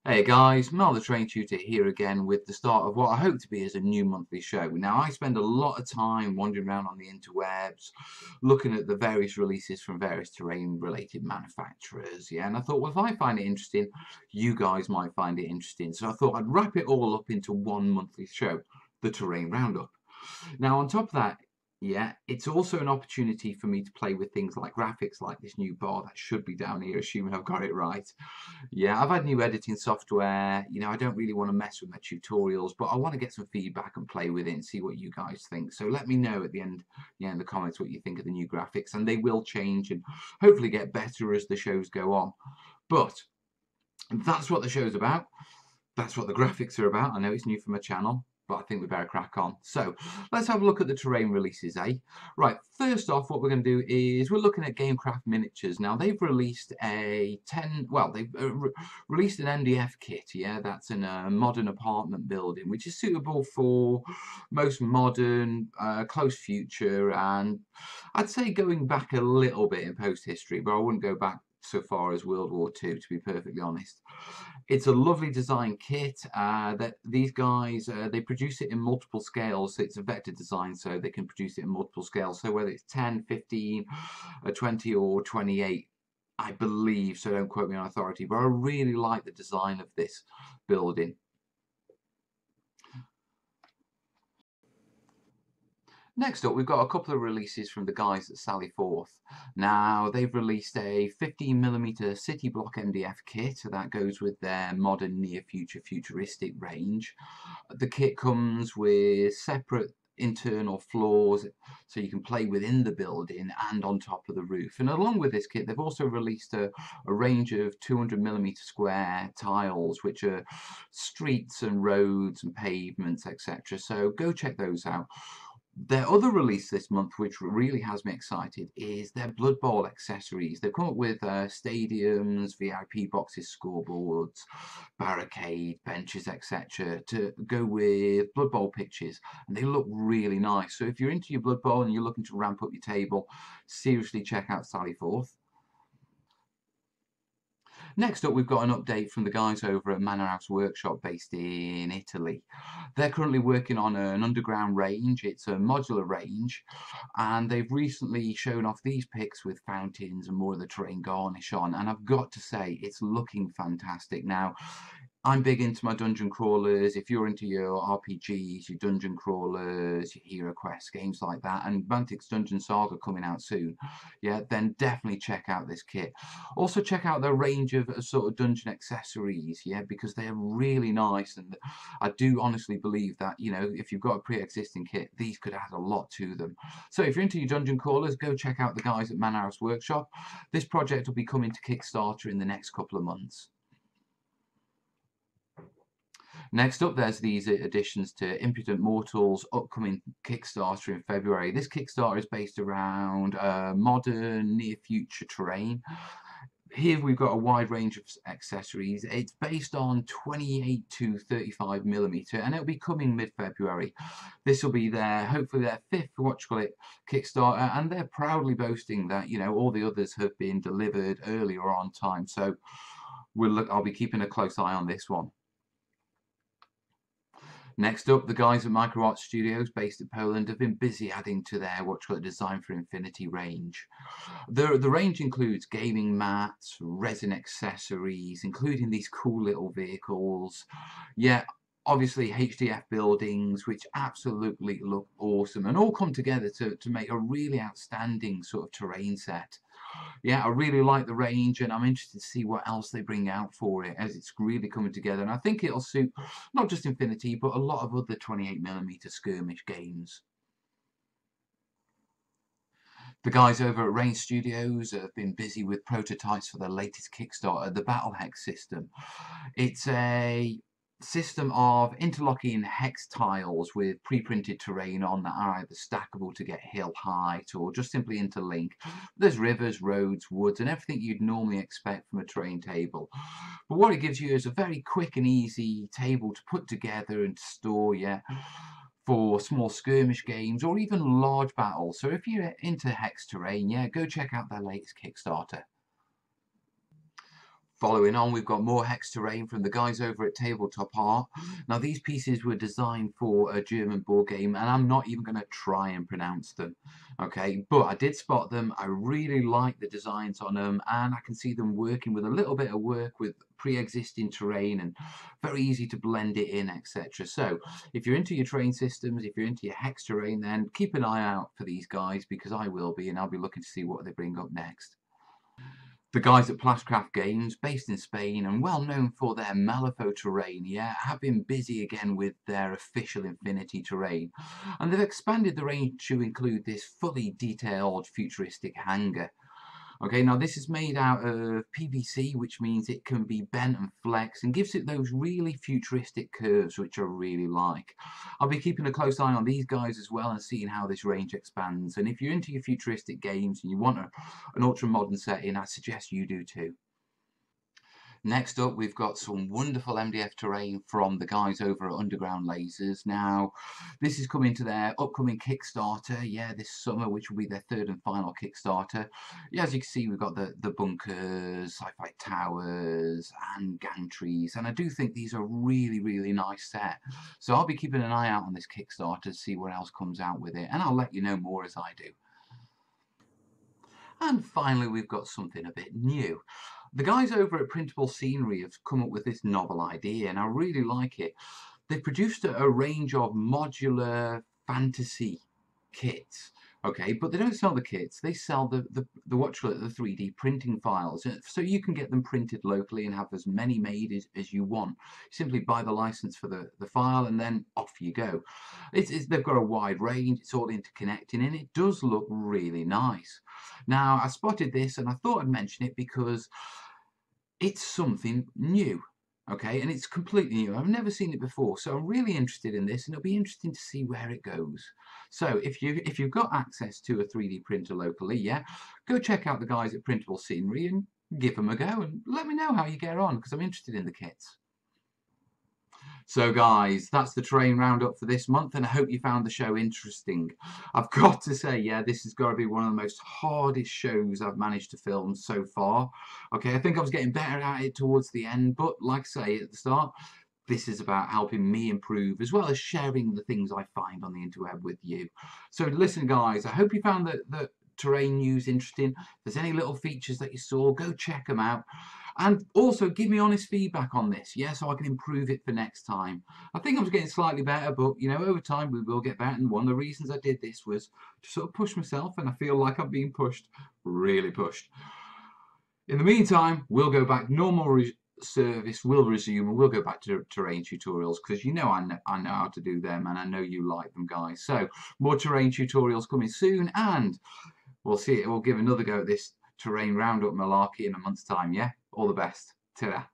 Hey guys, Mel the Train Tutor here again with the start of what I hope to be as a new monthly show. Now I spend a lot of time wandering around on the interwebs, looking at the various releases from various terrain related manufacturers, and I thought, well, if I find it interesting, you guys might find it interesting. So I thought I'd wrap it all up into one monthly show, the Terrain Roundup. Now on top of that, it's also an opportunity for me to play with things like graphics, like this new bar that should be down here, assuming I've got it right. I've had new editing software. I don't really want to mess with my tutorials, but I want to get some feedback and play with it and see what you guys think. So let me know at the end, in the comments, what you think of the new graphics, and they will change and hopefully get better as the shows go on. But that's what the show's about. That's what the graphics are about. I know it's new for my channel, but I think we better crack on. So let's have a look at the terrain releases, eh? Right, first off, what we're going to do is we're looking at Gamecraft Miniatures. Now, they've released released an MDF kit, that's in a modern apartment building, which is suitable for most modern, close future, and I'd say going back a little bit in post-history, but I wouldn't go back so far as World War II, to be perfectly honest. It's a lovely design kit that these guys, they produce it in multiple scales. So it's a vector design, so they can produce it in multiple scales. So whether it's 10, 15, 20 or 28, I believe, so don't quote me on authority, but I really like the design of this building. Next up, we've got a couple of releases from the guys at Sally Forth. Now, they've released a 15mm city block MDF kit that goes with their modern near-future futuristic range. The kit comes with separate internal floors so you can play within the building and on top of the roof. And along with this kit, they've also released a range of 200mm square tiles, which are streets and roads and pavements, etc. So go check those out. Their other release this month, which really has me excited, is their Blood Bowl accessories. They've come up with stadiums, VIP boxes, scoreboards, barricade, benches, etc. to go with Blood Bowl pitches, and they look really nice. So if you're into your Blood Bowl and you're looking to ramp up your table, seriously check out Sally Forth. Next up, we've got an update from the guys over at Manor Workshop based in Italy. They're currently working on an underground range. It's a modular range, and they've recently shown off these picks with fountains and more of the terrain garnish on, and I've got to say, it's looking fantastic. Now, I'm big into my dungeon crawlers. If you're into your RPGs, your dungeon crawlers, your hero quests, games like that, and Mantic's Dungeon Saga coming out soon, then definitely check out this kit. Also check out their range of sort of dungeon accessories, because they are really nice, and I do honestly believe that, if you've got a pre-existing kit, these could add a lot to them. So if you're into your dungeon crawlers, go check out the guys at Manor Workshop. This project will be coming to Kickstarter in the next couple of months. Next up, there's these additions to Impudent Mortals' upcoming Kickstarter in February. This Kickstarter is based around modern, near-future terrain. Here we've got a wide range of accessories. It's based on 28 to 35mm, and it'll be coming mid-February. This will be hopefully their fifth, Kickstarter, and they're proudly boasting that, all the others have been delivered earlier on time. So I'll be keeping a close eye on this one. Next up, the guys at Microart Studios, based in Poland, have been busy adding to their Design for Infinity range. The range includes gaming mats, resin accessories, including these cool little vehicles. Obviously HDF buildings, which absolutely look awesome and all come together to make a really outstanding sort of terrain set. I really like the range, and I'm interested to see what else they bring out for it as it's really coming together, and I think it'll suit not just Infinity but a lot of other 28mm skirmish games. The guys over at Rain Studios have been busy with prototypes for their latest Kickstarter, the Battle Hex system. It's a system of interlocking hex tiles with pre-printed terrain on that are either stackable to get hill height or just simply interlink. There's rivers, roads, woods, and everything you'd normally expect from a terrain table. But what it gives you is a very quick and easy table to put together and to store, for small skirmish games or even large battles. So if you're into hex terrain, go check out their latest Kickstarter. Following on, we've got more hex terrain from the guys over at Tabletop Art. Now, these pieces were designed for a German board game, and I'm not even going to try and pronounce them, okay? But I did spot them. I really like the designs on them, and I can see them working with a little bit of work with pre-existing terrain and very easy to blend it in, etc. So, if you're into your terrain systems, if you're into your hex terrain, then keep an eye out for these guys, because I will be, and I'll be looking to see what they bring up next. The guys at Plas Games, based in Spain and well known for their Malifaux terrain, have been busy again with their official Infinity terrain. And they've expanded the range to include this fully detailed futuristic hangar. Okay, now this is made out of PVC, which means it can be bent and flexed and gives it those really futuristic curves, which I really like. I'll be keeping a close eye on these guys as well and seeing how this range expands. And if you're into your futuristic games and you want an ultra-modern setting, I suggest you do too. Next up, we've got some wonderful MDF terrain from the guys over at Underground Lasers. Now, this is coming to their upcoming Kickstarter, this summer, which will be their third and final Kickstarter. As you can see, we've got the bunkers, sci-fi towers, and gantries, and I do think these are really, really nice set. So I'll be keeping an eye out on this Kickstarter to see what else comes out with it, and I'll let you know more as I do. And finally, we've got something a bit new. The guys over at Printable Scenery have come up with this novel idea, and I really like it. They've produced a range of modular fantasy kits, okay, but they don't sell the kits. They sell the 3D printing files, so you can get them printed locally and have as many made as you want. You simply buy the license for the file, and then off you go. They've got a wide range. It's all interconnecting, and it does look really nice. Now, I spotted this, and I thought I'd mention it because it's something new, okay, and it's completely new. I've never seen it before, so I'm really interested in this, and it'll be interesting to see where it goes. So if you've got access to a 3D printer locally, go check out the guys at Printable Scenery and give them a go, and let me know how you get on, because I'm interested in the kits. So guys, that's the terrain roundup for this month, and I hope you found the show interesting. I've got to say, this has got to be one of the most hardest shows I've managed to film so far. Okay, I think I was getting better at it towards the end, but like I say at the start, this is about helping me improve, as well as sharing the things I find on the interweb with you. So listen guys, I hope you found the terrain news interesting. If there's any little features that you saw, go check them out. And also give me honest feedback on this, so I can improve it for next time. I think I was getting slightly better, but over time we will get better. And one of the reasons I did this was to sort of push myself, and I feel like I'm being pushed, really pushed. In the meantime, we'll go back, normal service will resume, and we'll go back to terrain tutorials, because I know how to do them, and I know you like them, guys. So more terrain tutorials coming soon, and we'll see it. We'll give another go at this terrain roundup malarkey in a month's time. All the best. Ta-da.